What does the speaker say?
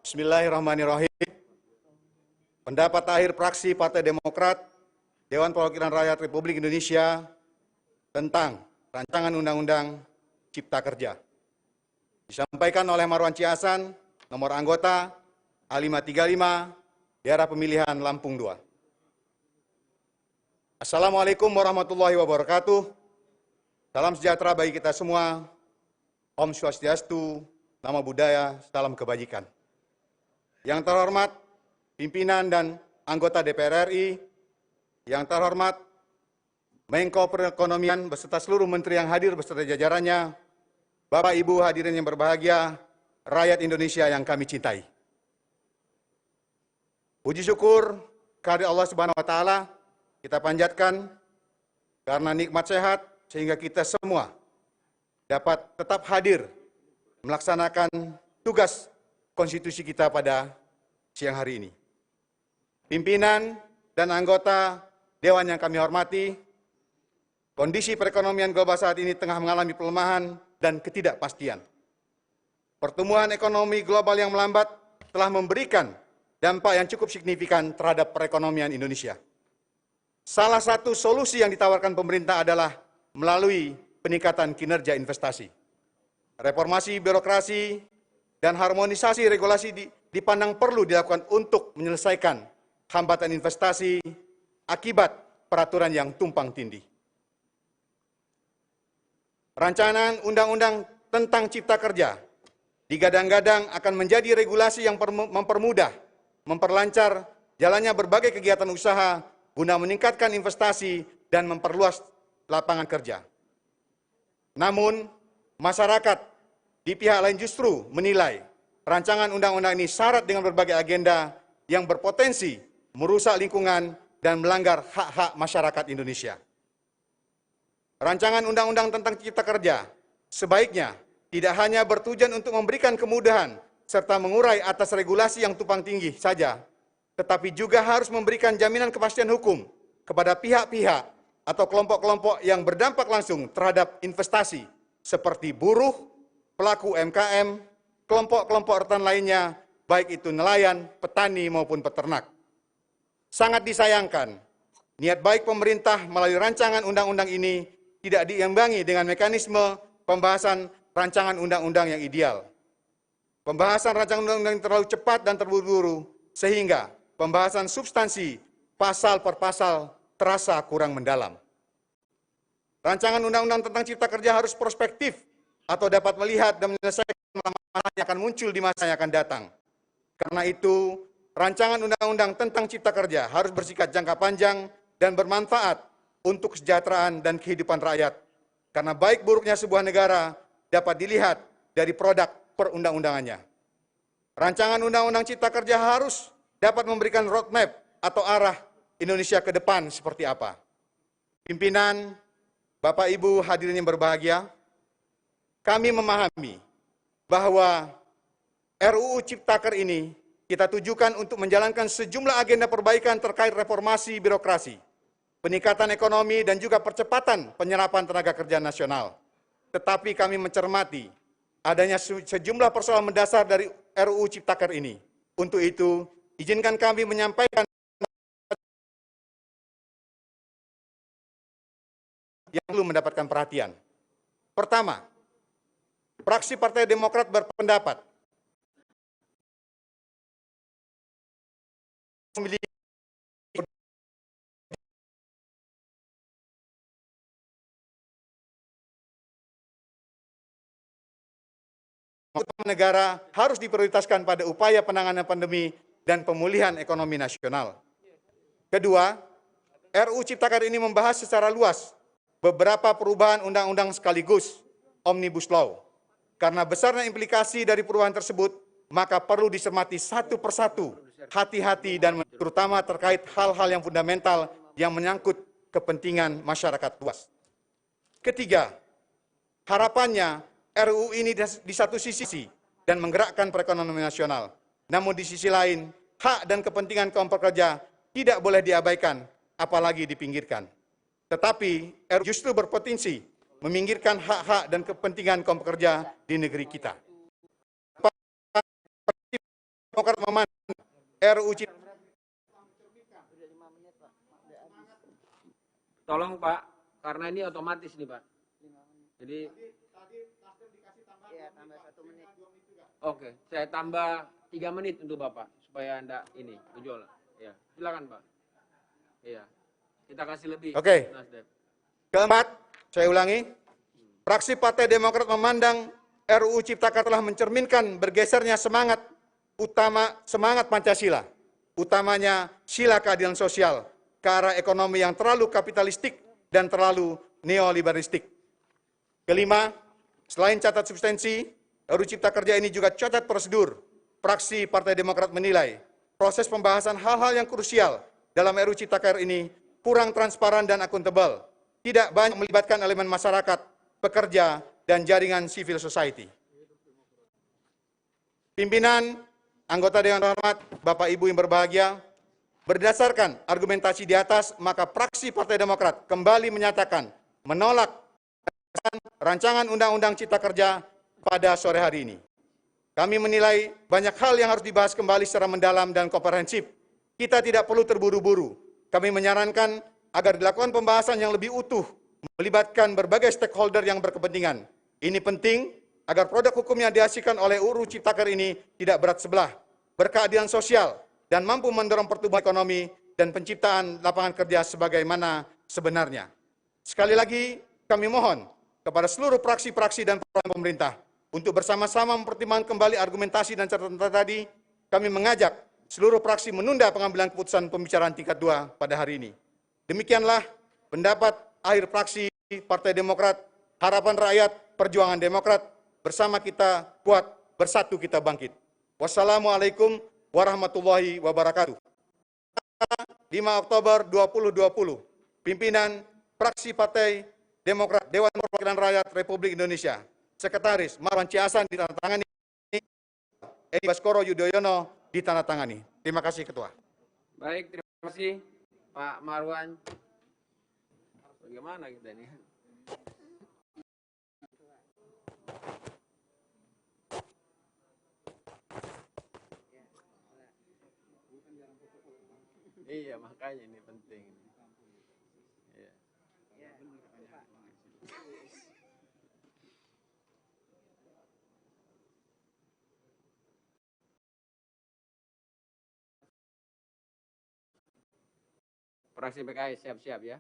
Bismillahirrahmanirrahim. Pendapat akhir fraksi Partai Demokrat, Dewan Perwakilan Rakyat Republik Indonesia tentang Rancangan Undang-Undang Cipta Kerja. Disampaikan oleh Marwan Ciasan, nomor anggota A535, daerah pemilihan Lampung II. Assalamualaikum warahmatullahi wabarakatuh. Salam sejahtera bagi kita semua. Om Swastiastu, Namo Buddhaya, salam kebajikan. Yang terhormat pimpinan dan anggota DPR RI, yang terhormat Menko Perekonomian beserta seluruh menteri yang hadir beserta jajarannya, Bapak Ibu hadirin yang berbahagia, rakyat Indonesia yang kami cintai. Puji syukur kehadirat Allah Subhanahu wa taala kita panjatkan karena nikmat sehat sehingga kita semua dapat tetap hadir melaksanakan tugas konstitusi kita pada siang hari ini. Pimpinan dan anggota Dewan yang kami hormati, kondisi perekonomian global saat ini tengah mengalami pelemahan dan ketidakpastian. Pertumbuhan ekonomi global yang melambat telah memberikan dampak yang cukup signifikan terhadap perekonomian Indonesia. Salah satu solusi yang ditawarkan pemerintah adalah melalui peningkatan kinerja investasi. Reformasi birokrasi dan harmonisasi regulasi dipandang perlu dilakukan untuk menyelesaikan hambatan investasi akibat peraturan yang tumpang tindih. Rancangan Undang-Undang tentang Cipta Kerja digadang-gadang akan menjadi regulasi yang mempermudah, memperlancar jalannya berbagai kegiatan usaha guna meningkatkan investasi dan memperluas lapangan kerja. Namun, masyarakat di pihak lain justru menilai rancangan undang-undang ini syarat dengan berbagai agenda yang berpotensi merusak lingkungan dan melanggar hak-hak masyarakat Indonesia. Rancangan undang-undang tentang Cipta Kerja sebaiknya tidak hanya bertujuan untuk memberikan kemudahan serta mengurai atas regulasi yang tumpang tindih saja, tetapi juga harus memberikan jaminan kepastian hukum kepada pihak-pihak atau kelompok-kelompok yang berdampak langsung terhadap investasi seperti buruh, pelaku UMKM, kelompok-kelompok rentan lainnya, baik itu nelayan, petani maupun peternak. Sangat disayangkan, niat baik pemerintah melalui rancangan undang-undang ini tidak diimbangi dengan mekanisme pembahasan rancangan undang-undang yang ideal. Pembahasan rancangan undang-undang terlalu cepat dan terburu-buru, sehingga pembahasan substansi pasal per pasal terasa kurang mendalam. Rancangan undang-undang tentang Cipta Kerja harus prospektif atau dapat melihat dan menyelesaikan masalah yang akan muncul di masa yang akan datang. Karena itu, rancangan undang-undang tentang Cipta Kerja harus bersifat jangka panjang dan bermanfaat untuk kesejahteraan dan kehidupan rakyat. Karena baik buruknya sebuah negara dapat dilihat dari produk perundang-undangannya. Rancangan undang-undang Cipta Kerja harus dapat memberikan roadmap atau arah Indonesia ke depan seperti apa. Pimpinan, Bapak Ibu hadirin yang berbahagia, kami memahami bahwa RUU Ciptaker ini kita tujukan untuk menjalankan sejumlah agenda perbaikan terkait reformasi birokrasi, peningkatan ekonomi, dan juga percepatan penyerapan tenaga kerja nasional. Tetapi kami mencermati adanya sejumlah persoalan mendasar dari RUU Ciptaker ini. Untuk itu, izinkan kami menyampaikan yang perlu mendapatkan perhatian. Pertama, fraksi Partai Demokrat berpendapat memiliki negara harus diprioritaskan pada upaya penanganan pandemi dan pemulihan ekonomi nasional. Kedua, RUU Ciptaker ini membahas secara luas beberapa perubahan undang-undang sekaligus Omnibus Law. Karena besarnya implikasi dari perubahan tersebut, maka perlu dicermati satu persatu, hati-hati dan terutama terkait hal-hal yang fundamental yang menyangkut kepentingan masyarakat luas. Ketiga, harapannya RUU ini di satu sisi dan menggerakkan perekonomian nasional. Namun di sisi lain, hak dan kepentingan kaum pekerja tidak boleh diabaikan, apalagi dipinggirkan. Tetapi RUU justru berpotensi meminggirkan hak-hak dan kepentingan kaum pekerja di negeri kita. Demokrat memandang RUU Cipta. Tolong Pak, karena ini otomatis nih Pak. Jadi Iya, tambah 1 menit. oke, saya tambah 3 menit untuk Bapak supaya Anda ini ujol. Ya, silakan Pak. Iya. Kita kasih lebih. Oke. Nasdem. Keempat, saya ulangi, fraksi Partai Demokrat memandang RUU Ciptaker telah mencerminkan bergesernya semangat Pancasila, utamanya sila keadilan sosial, ke arah ekonomi yang terlalu kapitalistik dan terlalu neoliberalistik. Kelima, selain catat substansi, RUU Cipta Kerja ini juga catat prosedur. Fraksi Partai Demokrat menilai proses pembahasan hal-hal yang krusial dalam RUU Cipta Kerja ini kurang transparan dan akuntabel, tidak banyak melibatkan elemen masyarakat, pekerja, dan jaringan civil society. Pimpinan, anggota Dewan Terhormat, Bapak Ibu yang berbahagia, berdasarkan argumentasi di atas, maka fraksi Partai Demokrat kembali menyatakan menolak rancangan Undang-Undang Cipta Kerja pada sore hari ini. Kami menilai banyak hal yang harus dibahas kembali secara mendalam dan komprehensif. Kita tidak perlu terburu-buru. Kami menyarankan agar dilakukan pembahasan yang lebih utuh, melibatkan berbagai stakeholder yang berkepentingan. Ini penting agar produk hukum yang dihasilkan oleh RUU Cipta Kerja ini tidak berat sebelah, berkeadilan sosial, dan mampu mendorong pertumbuhan ekonomi dan penciptaan lapangan kerja sebagaimana sebenarnya. Sekali lagi, kami mohon kepada seluruh fraksi-fraksi dan pemerintah untuk bersama-sama mempertimbangkan kembali argumentasi dan catatan tadi. Kami mengajak seluruh fraksi menunda pengambilan keputusan pembicaraan tingkat 2 pada hari ini. Demikianlah pendapat akhir fraksi Partai Demokrat, Harapan Rakyat, Perjuangan Demokrat. Bersama kita kuat, bersatu kita bangkit. Wassalamualaikum warahmatullahi wabarakatuh. 5 Oktober 2020, pimpinan fraksi Partai Demokrat, Dewan Perwakilan Rakyat Republik Indonesia, Sekretaris Marwan Ciasan ditandatangani, Edi Baskoro Yudhoyono ditandatangani. Terima kasih Ketua. Baik, terima kasih Pak Marwan. Bagaimana kita ini? Iya, makanya ini penting. Iya. Fraksi PKS siap-siap ya.